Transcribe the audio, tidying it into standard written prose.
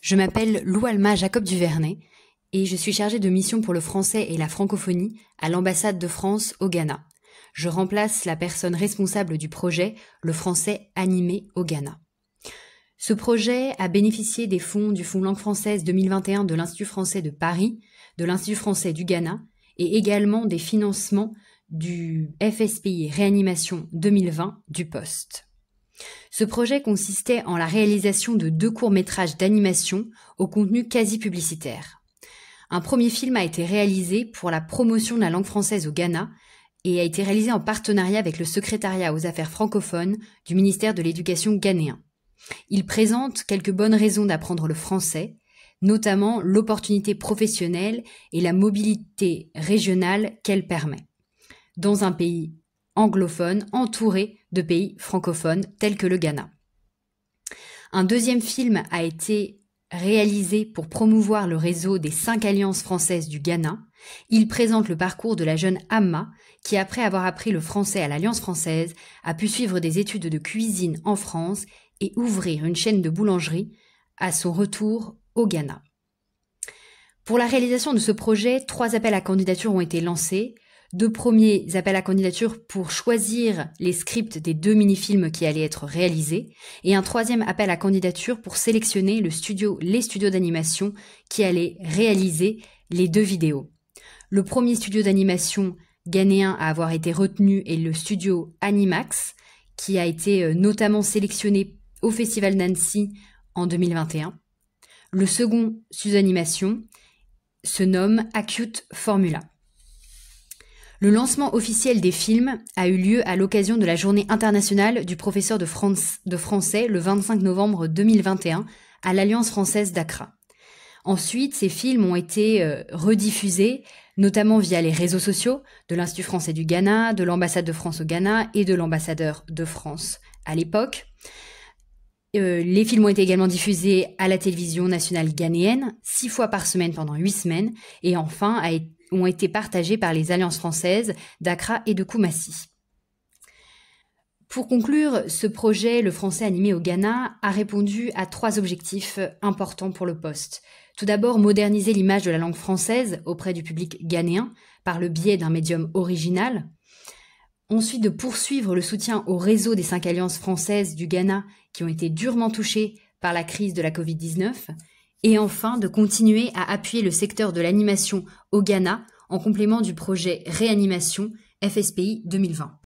Je m'appelle Loualma Jacob Duvernay et je suis chargée de mission pour le français et la francophonie à l'ambassade de France au Ghana. Je remplace la personne responsable du projet, le français animé au Ghana. Ce projet a bénéficié des fonds du Fonds langue française 2021 de l'Institut français de Paris, de l'Institut français du Ghana et également des financements du FSPI Réanimation 2020 du Poste. Ce projet consistait en la réalisation de 2 courts-métrages d'animation au contenu quasi publicitaire. Un premier film a été réalisé pour la promotion de la langue française au Ghana et a été réalisé en partenariat avec le secrétariat aux affaires francophones du ministère de l'Éducation ghanéen. Il présente quelques bonnes raisons d'apprendre le français, notamment l'opportunité professionnelle et la mobilité régionale qu'elle permet, dans un pays anglophone entouré de pays francophones tels que le Ghana. Un deuxième film a été réalisé pour promouvoir le réseau des 5 alliances françaises du Ghana. Il présente le parcours de la jeune Amma qui, après avoir appris le français à l'Alliance française, a pu suivre des études de cuisine en France et ouvrir une chaîne de boulangerie à son retour au Ghana. Pour la réalisation de ce projet, 3 appels à candidature ont été lancés. 2 premiers appels à candidature pour choisir les scripts des 2 mini-films qui allaient être réalisés et un 3e appel à candidature pour sélectionner les studios d'animation qui allaient réaliser les 2 vidéos. Le premier studio d'animation ghanéen à avoir été retenu est le studio Animax, qui a été notamment sélectionné au Festival d'Annecy en 2021. Le second studio d'animation se nomme Acute Formula. Le lancement officiel des films a eu lieu à l'occasion de la Journée internationale du professeur de français le 25 novembre 2021 à l'Alliance française d'Accra. Ensuite, ces films ont été rediffusés, notamment via les réseaux sociaux de l'Institut français du Ghana, de l'ambassade de France au Ghana et de l'ambassadeur de France à l'époque. Les films ont été également diffusés à la télévision nationale ghanéenne 6 fois par semaine pendant 8 semaines et enfin ont été partagés par les alliances françaises d'Accra et de Koumassi. Pour conclure, ce projet, le français animé au Ghana, a répondu à 3 objectifs importants pour le poste. Tout d'abord, moderniser l'image de la langue française auprès du public ghanéen par le biais d'un médium original. Ensuite, de poursuivre le soutien au réseau des 5 alliances françaises du Ghana qui ont été durement touchées par la crise de la Covid-19. Et enfin, de continuer à appuyer le secteur de l'animation au Ghana en complément du projet Réanimation FSPI 2020.